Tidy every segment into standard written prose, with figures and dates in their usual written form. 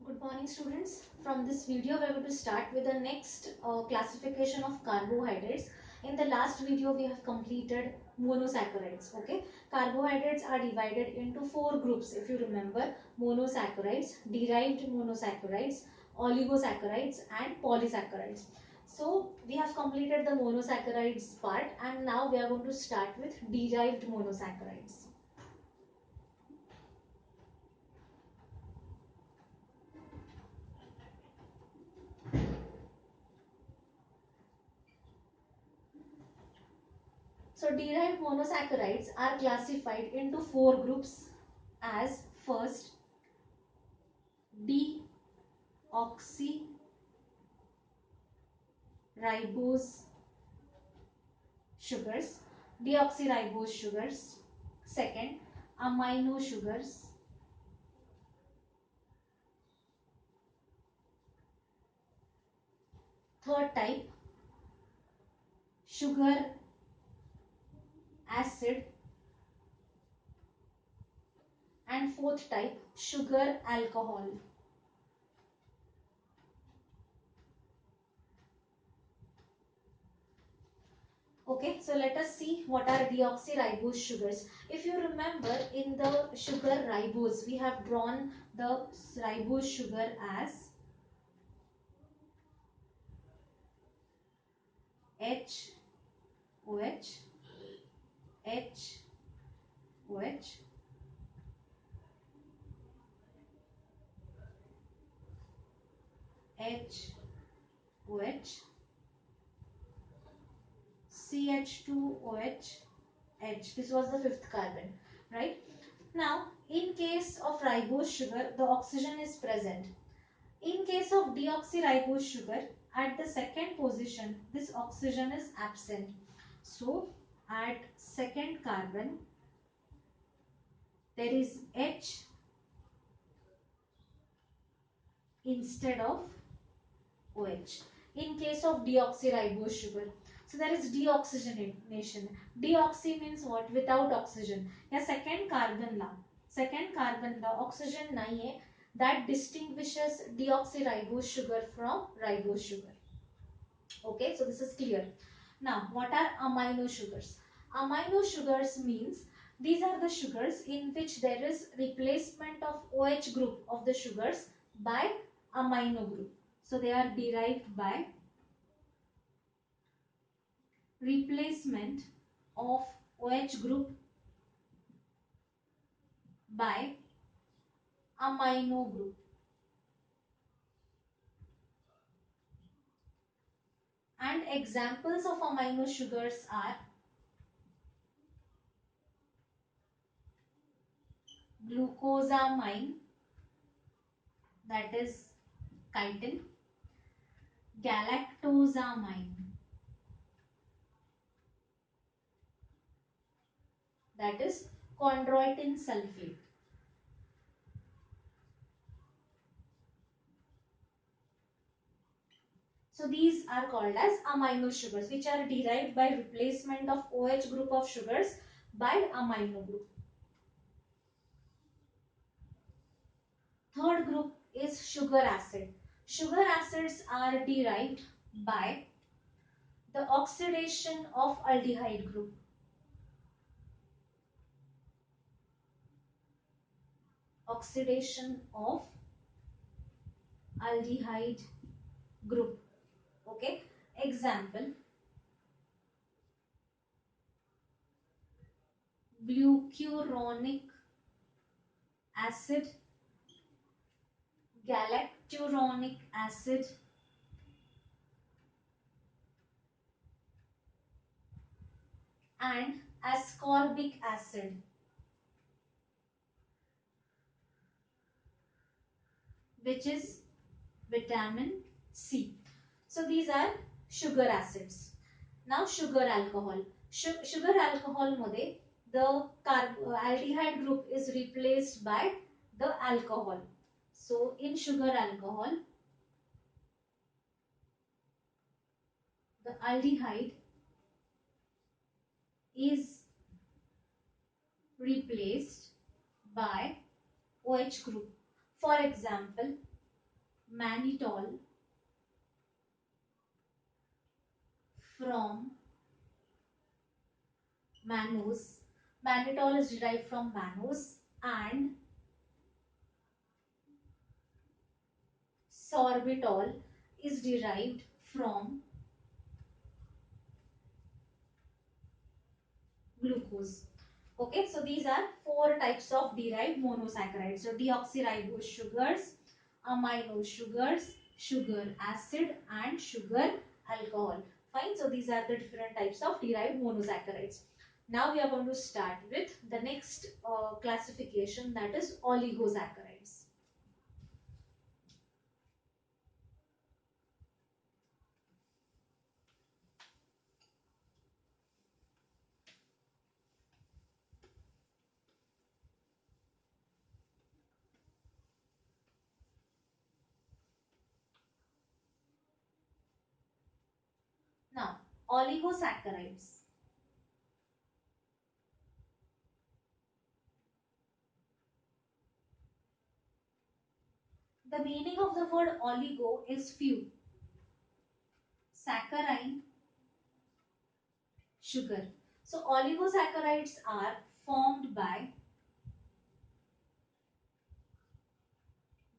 Good morning students. From this video we are going to start with the next classification of carbohydrates. In the last video we have completed monosaccharides. Okay, carbohydrates are divided into four groups if you remember: monosaccharides, derived monosaccharides, oligosaccharides and polysaccharides. So we have completed the monosaccharides part and now we are going to start with derived monosaccharides. So derived monosaccharides are classified into four groups as: first, deoxyribose sugars, deoxyribose sugars. Second, amino sugars. Third type, sugar acid. And fourth type, sugar alcohol. Okay, so let us see what are deoxyribose sugars. If you remember, in the sugar ribose, we have drawn the ribose sugar as H OH, H OH, H OH, CH2OH, H. This was the fifth carbon, right? Now, in case of ribose sugar, the oxygen is present. In case of deoxyribose sugar, at the second position, this oxygen is absent. So, at second carbon, there is H instead of OH. In case of deoxyribose sugar, so there is deoxygenation. Deoxy means what? Without oxygen. या second carbon ला oxygen नहीं है. That distinguishes deoxyribose sugar from ribose sugar. Okay, so this is clear. Now, what are amino sugars? Amino sugars means these are the sugars in which there is replacement of OH group of the sugars by amino group. So they are derived by replacement of OH group by amino group. And examples of amino sugars are glucosamine, that is chitin, galactosamine, that is chondroitin sulfate. So these are called as amino sugars, which are derived by replacement of OH group of sugars by amino group. Third group is sugar acid. Sugar acids are derived by the oxidation of aldehyde group. Oxidation of aldehyde group. Okay. Example: glucuronic acid, galacturonic acid, and ascorbic acid, which is vitamin C. So these are sugar acids. Now sugar alcohol. Sugar alcohol मध्ये the aldehyde group is replaced by the alcohol. So in sugar alcohol, the aldehyde is replaced by OH group. For example, mannitol from mannose. Mannitol is derived from mannose, and sorbitol is derived from glucose. Okay, so these are four types of derived monosaccharides. So deoxyribose sugars, amino sugars, sugar acid, and sugar alcohol. Fine, so these are the different types of derived monosaccharides. Now we are going to start with the next classification, that is oligosaccharides. Now, oligosaccharides. The meaning of the word oligo is few. Saccharine, sugar. So oligosaccharides are formed by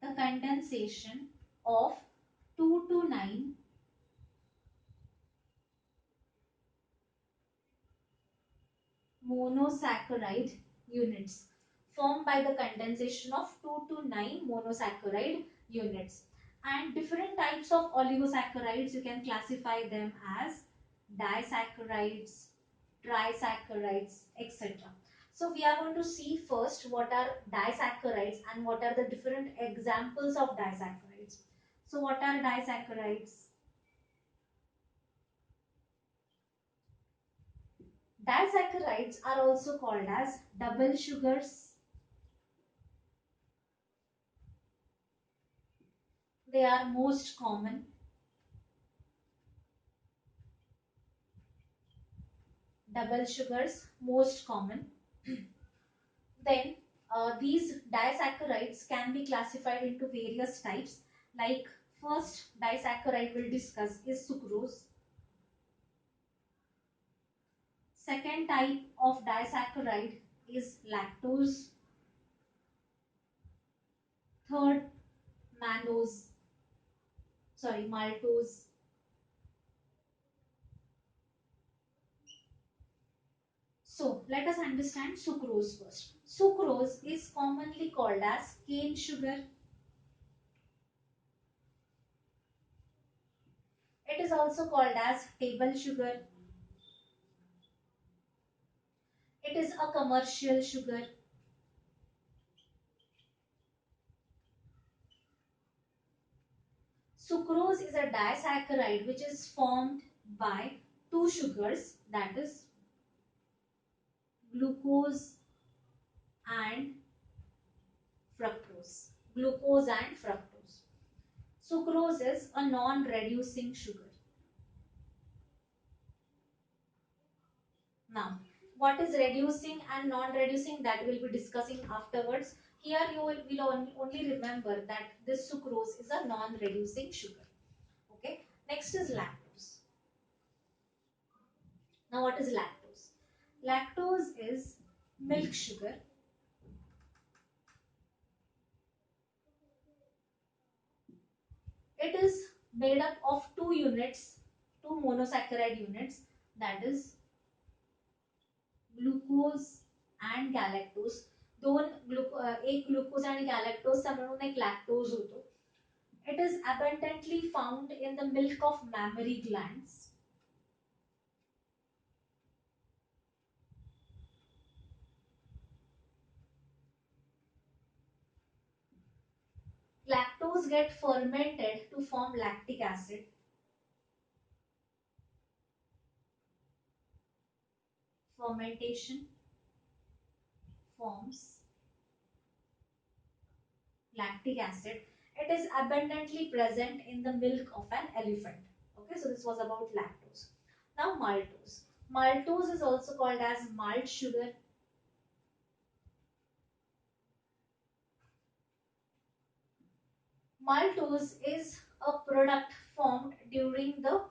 the condensation of 2 to 9 monosaccharide units, formed by the condensation of 2 to 9 monosaccharide units. And different types of oligosaccharides, you can classify them as disaccharides, trisaccharides, etc. So we are going to see first what are disaccharides and what are the different examples of disaccharides. So what are disaccharides? Disaccharides are also called as double sugars. They are most common. Double sugars, most common. Then these disaccharides can be classified into various types. Like first disaccharide we'll discuss is sucrose. Second type of disaccharide is lactose. Third, mannose, maltose. So let us understand sucrose first. Sucrose is commonly called as cane sugar. It is also called as table sugar. It is a commercial sugar. Sucrose is a disaccharide which is formed by two sugars, that is glucose and fructose. Glucose and fructose. Sucrose is a non-reducing sugar. Now, what is reducing and non-reducing, that we'll be discussing afterwards. Here you will only remember that this sucrose is a non-reducing sugar. Okay. Next is lactose. Now, what is lactose? Lactose is milk sugar. It is made up of two units, two monosaccharide units, that is glucose and galactose. दोन एक glucose and galactose चा मिळून एक lactose होतो. It is abundantly found in the milk of mammary glands. Lactose get fermented to form lactic acid. Fermentation forms lactic acid. It is abundantly present in the milk of an elephant. Okay, so this was about lactose. Now maltose. Maltose is also called as malt sugar. Maltose is a product formed during the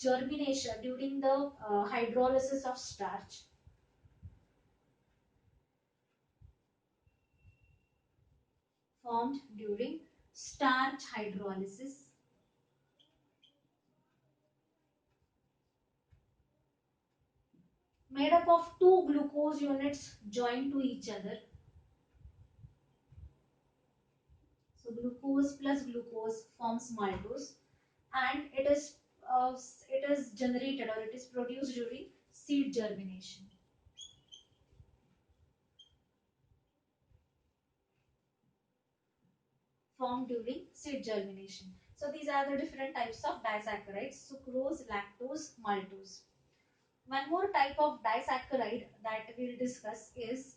germination, during the hydrolysis of starch, formed during starch hydrolysis, made up of two glucose units joined to each other. So glucose plus glucose forms maltose, and it is generated or it is produced during seed germination, formed during seed germination. So these are the different types of disaccharides: sucrose, lactose, maltose. One more type of disaccharide that we'll discuss is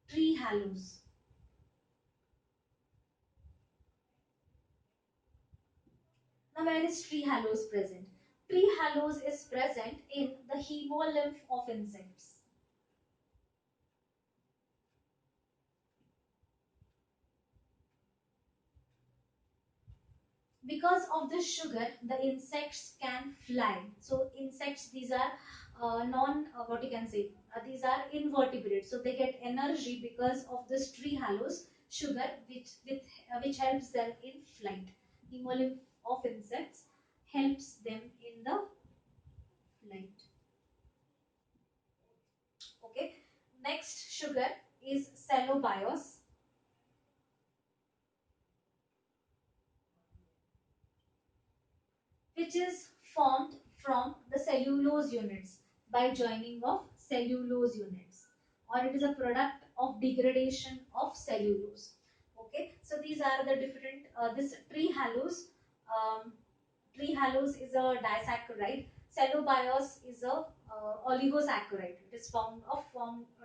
trehalose. Now, where is trehalose present? Trehalose is present in the hemolymph of insects. Because of the sugar, the insects can fly. So insects, these are non what you can say, these are invertebrates, so they get energy because of this trehalose sugar, which helps them in flight. Hemolymph of insects helps them in the flight. Okay, next sugar is cellobiose, which is formed from the cellulose units by joining of cellulose units, or it is a product of degradation of cellulose. Okay, so these are the different, this um, trehalose is a disaccharide, cellobiose is a oligosaccharide. It is formed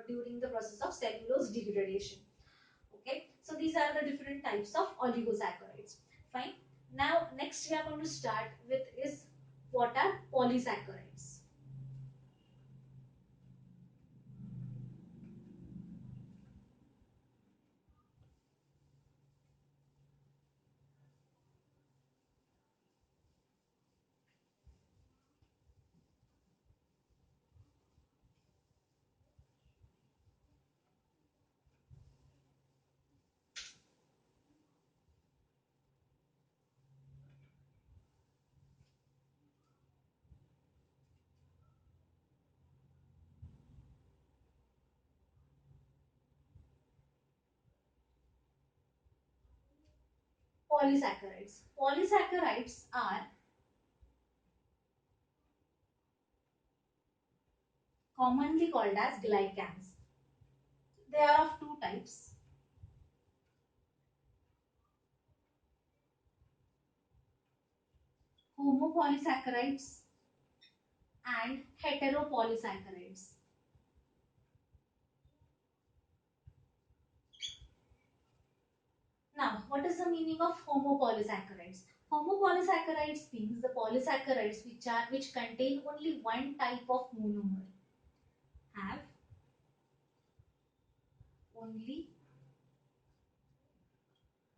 during the process of cellulose degradation. Okay, so these are the different types of oligosaccharides. Fine. Now next we are going to start with is what are polysaccharides. Polysaccharides are commonly called as glycans. They are of two types: homopolysaccharides and heteropolysaccharides. Now, what is the meaning of homopolysaccharides? Homopolysaccharides means the polysaccharides which contain only one type of monomer, have only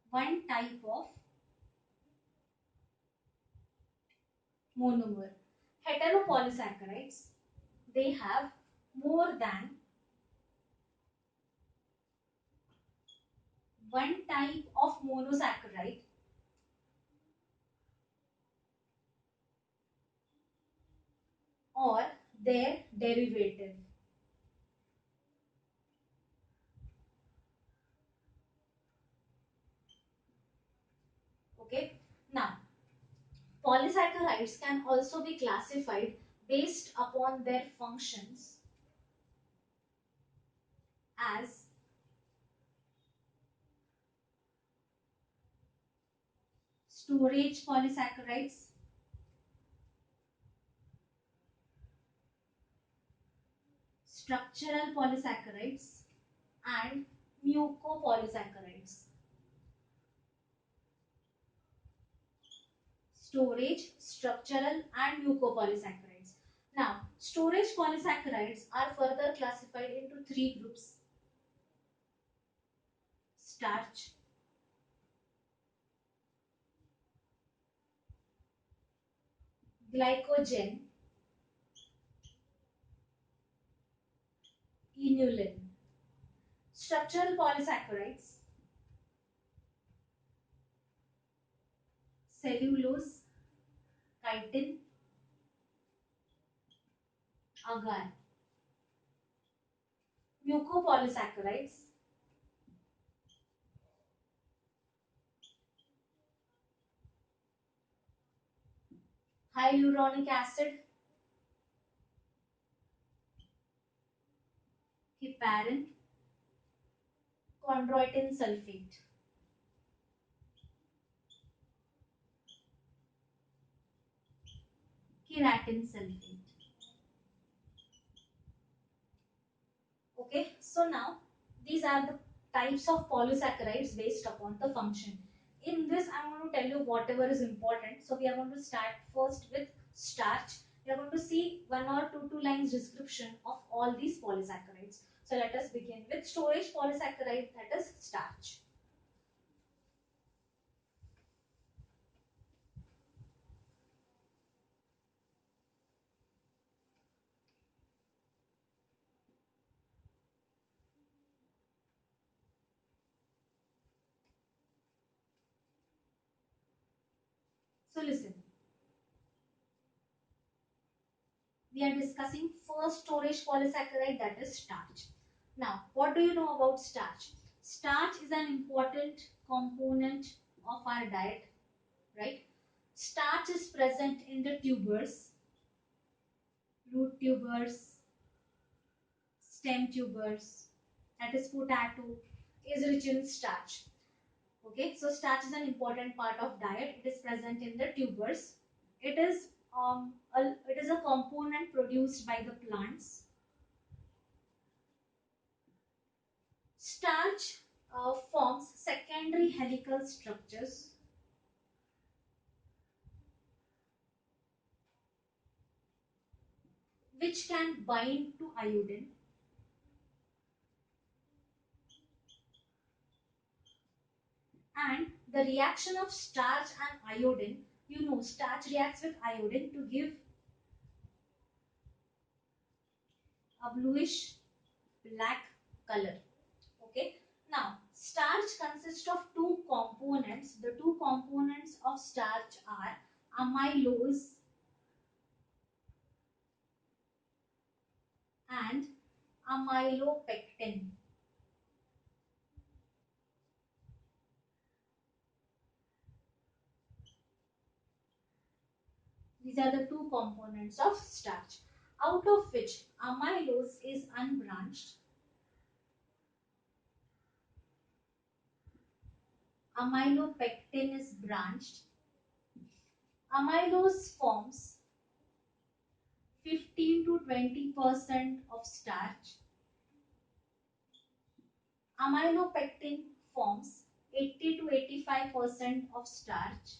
one type of monomer. Heteropolysaccharides, they have more than one type of monosaccharide or their derivative. Okay. Now, polysaccharides can also be classified based upon their functions as storage polysaccharides, structural polysaccharides, and mucopolysaccharides. Storage, structural, and mucopolysaccharides. Now, storage polysaccharides are further classified into three groups. starch, glycogen, inulin. Structural polysaccharides, cellulose, chitin, agar. Mucopolysaccharides, hyaluronic acid, heparin, chondroitin sulfate. Keratin sulfate. Okay, so now these are the types of polysaccharides based upon the function. In this, I'm going to tell you whatever is important. So we are going to start first with starch. We are going to see one or two lines description of all these polysaccharides. So let us begin with storage polysaccharide, that is starch. So listen, we are discussing first storage polysaccharide, that is starch. Now, what do you know about starch? Starch is an important component of our diet, right? Starch is present in the tubers, root tubers, stem tubers, that is potato, is rich in starch. Okay, so starch is an important part of diet. It is present in the tubers. It is it is a component produced by the plants. Starch forms secondary helical structures which can bind to iodine, and the reaction of starch and iodine, you know, starch reacts with iodine to give a bluish black color. Okay, now starch consists of two components. The two components of starch are amylose and amylopectin. These are the two components of starch, out of which amylose is unbranched, amylopectin is branched. Amylose forms 15 to 20% of starch. Amylopectin forms 80 to 85% of starch.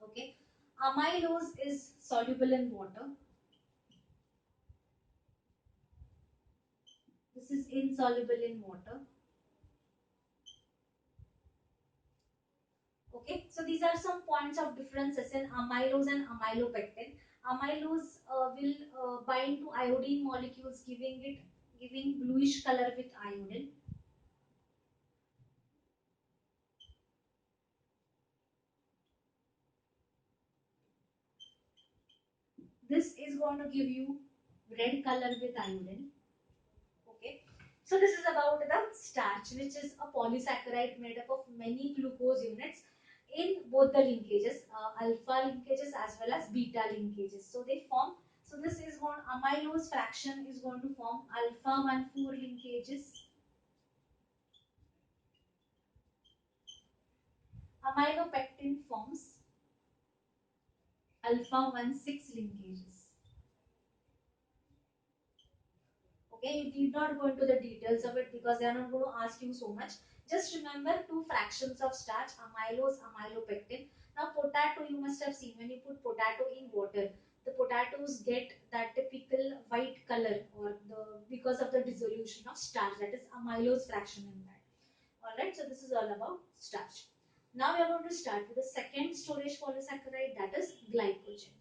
Okay. Amylose is soluble in water. This is insoluble in water. Okay, so these are some points of differences in amylose and amylopectin. Amylose will bind to iodine molecules, giving bluish color with iodine. This is going to give you red color with iodine. Okay, so this is about the starch, which is a polysaccharide made up of many glucose units in both the linkages, alpha linkages as well as beta linkages. So they form. So this is going amylose fraction is going to form alpha 1,4 linkages. Amylopectin forms alpha 1,6 linkages. Okay, you need not go into the details of it because they are not going to ask you so much. Just remember two fractions of starch, amylose, amylopectin. Now potato, you must have seen when you put potato in water, the potatoes get that typical white color, or the because of the dissolution solution of starch, that is amylose fraction in that. Alright, so this is all about starch. Now we are going to start with the second storage polysaccharide, that is glycogen.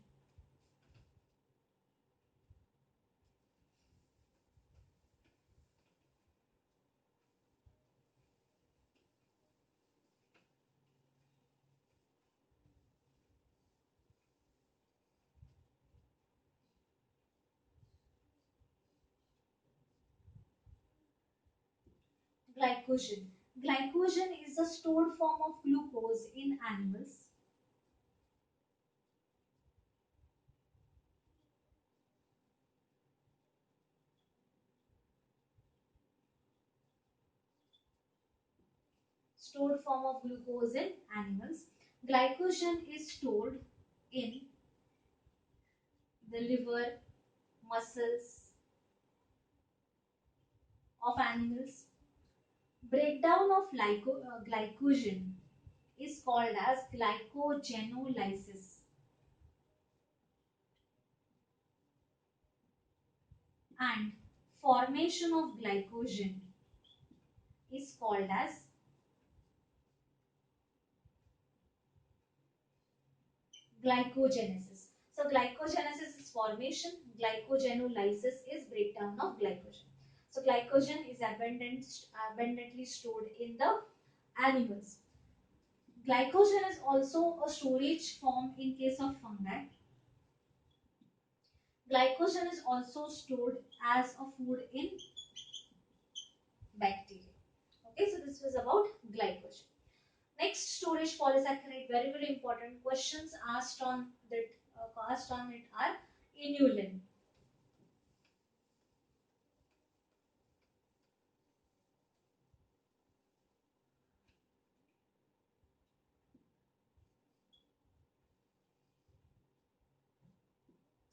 Glycogen. Glycogen is the stored form of glucose in animals. Stored form of glucose in animals. Glycogen is stored in the liver, muscles of animals. Breakdown of glycogen is called as glycogenolysis, and formation of glycogen is called as glycogenesis. So glycogenesis is formation, glycogenolysis is breakdown of glycogen. So glycogen is abundantly stored in the animals. Glycogen is also a storage form in case of fungi. Glycogen is also stored as a food in bacteria. Okay, so this was about glycogen. Next storage polysaccharide, very very important questions asked on that asked on it are inulin.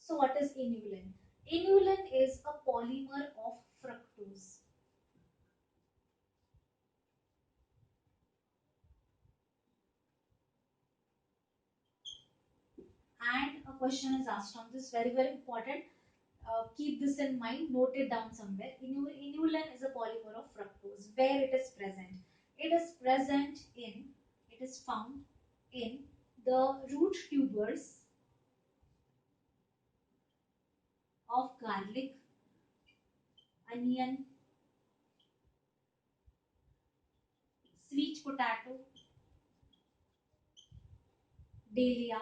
So what is inulin? Inulin is a polymer of fructose. And a question is asked on this, very very important. Keep this in mind, note it down somewhere. Inulin is a polymer of fructose. Where it is present? It is present in, it is found in the root tubers of garlic, onion, sweet potato, dahlia,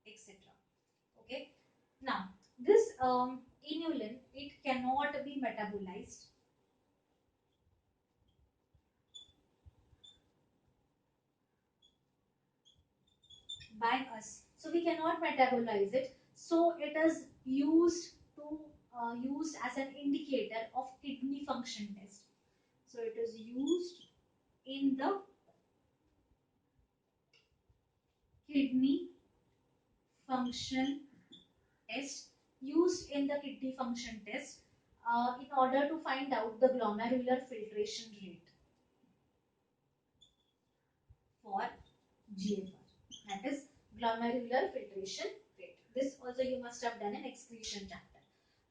etc. Okay. Now, this inulin, it cannot be metabolized by us. So we cannot metabolize it. So it is used as an indicator of kidney function test. So it is used in the kidney function test. Used in the kidney function test in order to find out the glomerular filtration rate for GFR. That is glomerular filtration rate. This also you must have done in excretion chapter,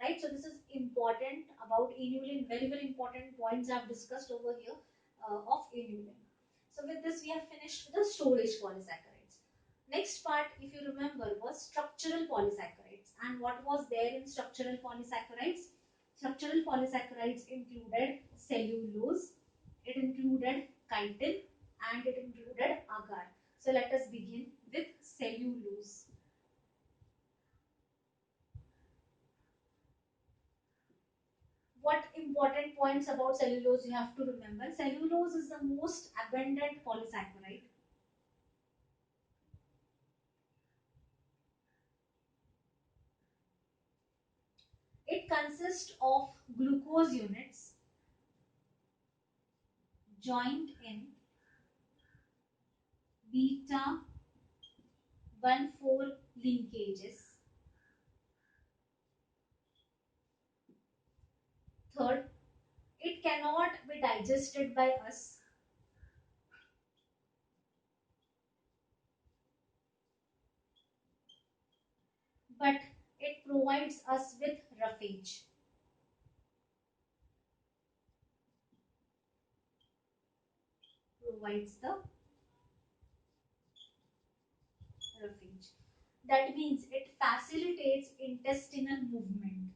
right? So this is important about inulin. Very very important points I have discussed over here of inulin. So with this we have finished with the storage polysaccharides. Next part, if you remember, was structural polysaccharides. And what was there in structural polysaccharides? Structural polysaccharides included cellulose, it included chitin, and it included agar. So let us begin with cellulose. What important points about cellulose you have to remember? Cellulose is the most abundant polysaccharide. It consists of glucose units joined in beta 1,4 linkages. Third, it cannot be digested by us, but it provides us with roughage. provides the roughage. That means it facilitates intestinal movement.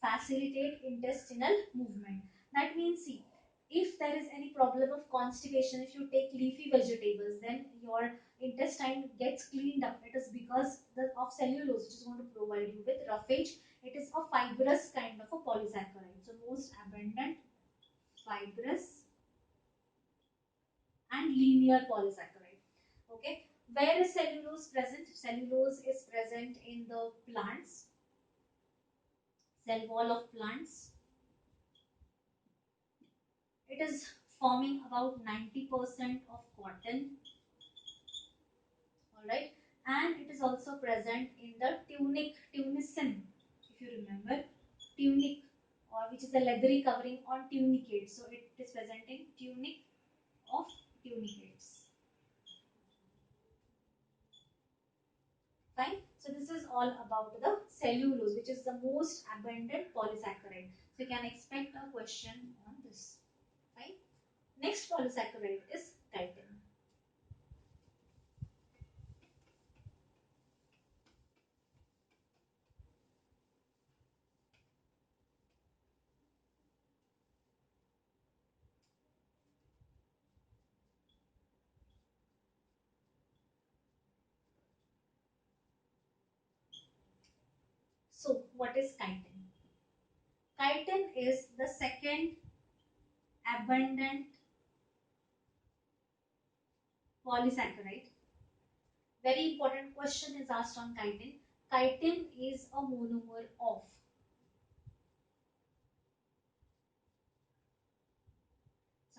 Facilitate intestinal movement. That means, see, if there is any problem of constipation, if you take leafy vegetables, then your intestine gets cleaned up. It is because of cellulose, which is going to provide you with roughage. It is a fibrous kind of a polysaccharide. So most abundant fibrous and linear polysaccharide. Okay. Where is cellulose present? Cellulose is present in the plants, cell wall of plants. It is forming about 90% of cotton. Alright. And it is also present in the tunic, tunicin, if you remember, tunic, or which is a leathery covering on tunicate. So it is present in tunic of tunicates. Fine. So this is all about the cellulose, which is the most abundant polysaccharide. So you can expect a question on this. Fine. Next polysaccharide is chitin. So what is chitin? Chitin is the second abundant polysaccharide. Very important question is asked on chitin. Chitin is a monomer of,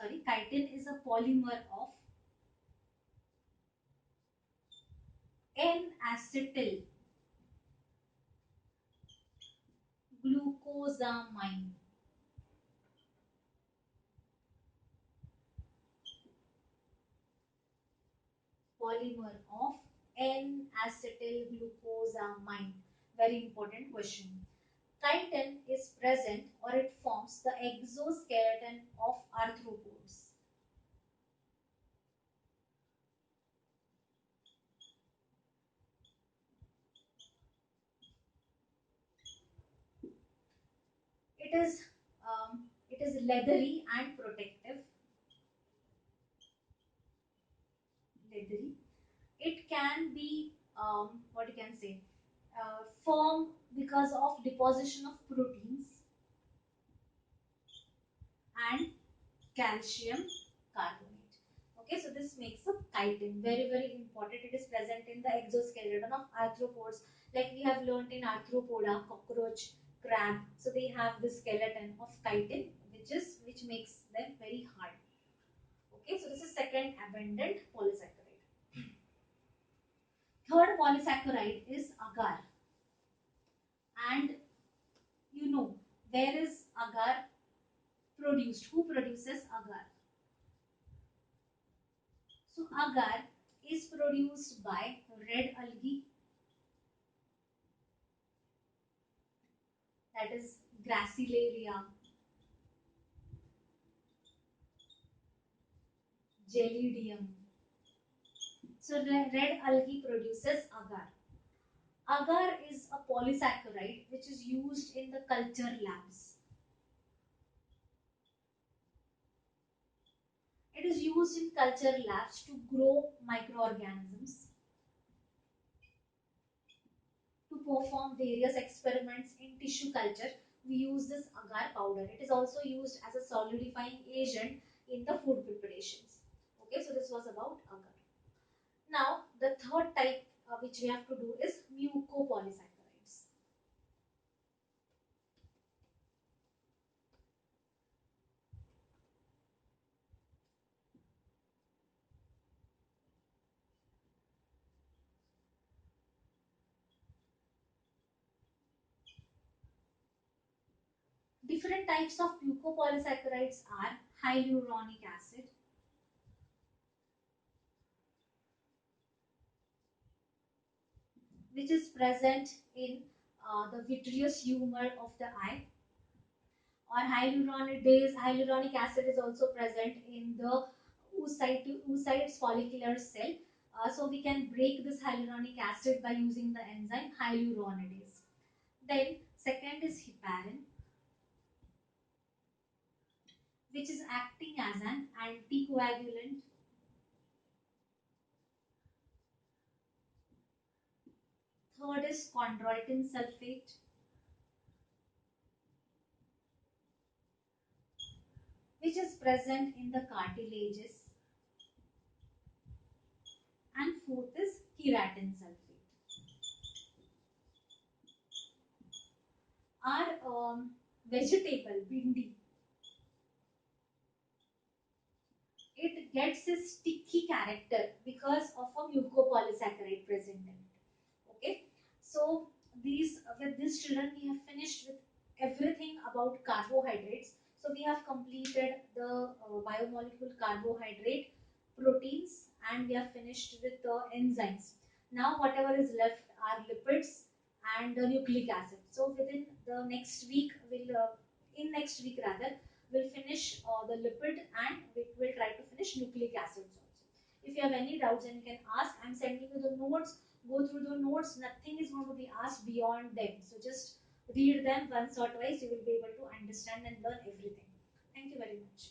chitin is a polymer of N-acetyl glucosamine. Polymer of N-acetylglucosamine. Very important question. Chitin is present, or it forms the exoskeleton of arthropods. It is leathery and protective. Leathery. It can be what you can say, firm because of deposition of proteins and calcium carbonate. Okay, so this makes up chitin. Very, very important. It is present in the exoskeleton of arthropods. Like we have learned in arthropoda, cockroach, crab. So they have the skeleton of chitin, which makes them very hard. Okay, so this is second abundant polysaccharide. Third polysaccharide is agar. And you know, where is agar produced? Who produces agar? So agar is produced by red algae, that is Gracilaria, Gelidium. So red algae produces agar. Agar is a polysaccharide which is used in the culture labs. It is used in culture labs to grow microorganisms, to perform various experiments in tissue culture. We use this agar powder. It is also used as a solidifying agent in the food preparations. Okay, so this was about agar. Now, the third type which we have to do is mucopolysaccharides. Different types of mucopolysaccharides are hyaluronic acid, which is present in the vitreous humor of the eye. Or hyaluronic acid is also present in the oocytes follicular cell. So we can break this hyaluronic acid by using the enzyme hyaluronidase. Then second is heparin, which is acting as an anticoagulant. Third is chondroitin sulfate, which is present in the cartilages. And fourth is keratin sulfate. Our vegetable, bindi, it gets a sticky character because of a mucopolysaccharide present in it. Okay, so these with these children we have finished with everything about carbohydrates. So we have completed the biomolecule carbohydrate, proteins, and we have finished with the enzymes. Now whatever is left are lipids and the nucleic acid. So within the next week in next week rather, we'll finish the lipid, and we will try to finish nucleic acids also. If you have any doubts, then you can ask. I'm sending you the notes. Go through the notes. Nothing is going to be asked beyond them. So just read them once or twice. You will be able to understand and learn everything. Thank you very much.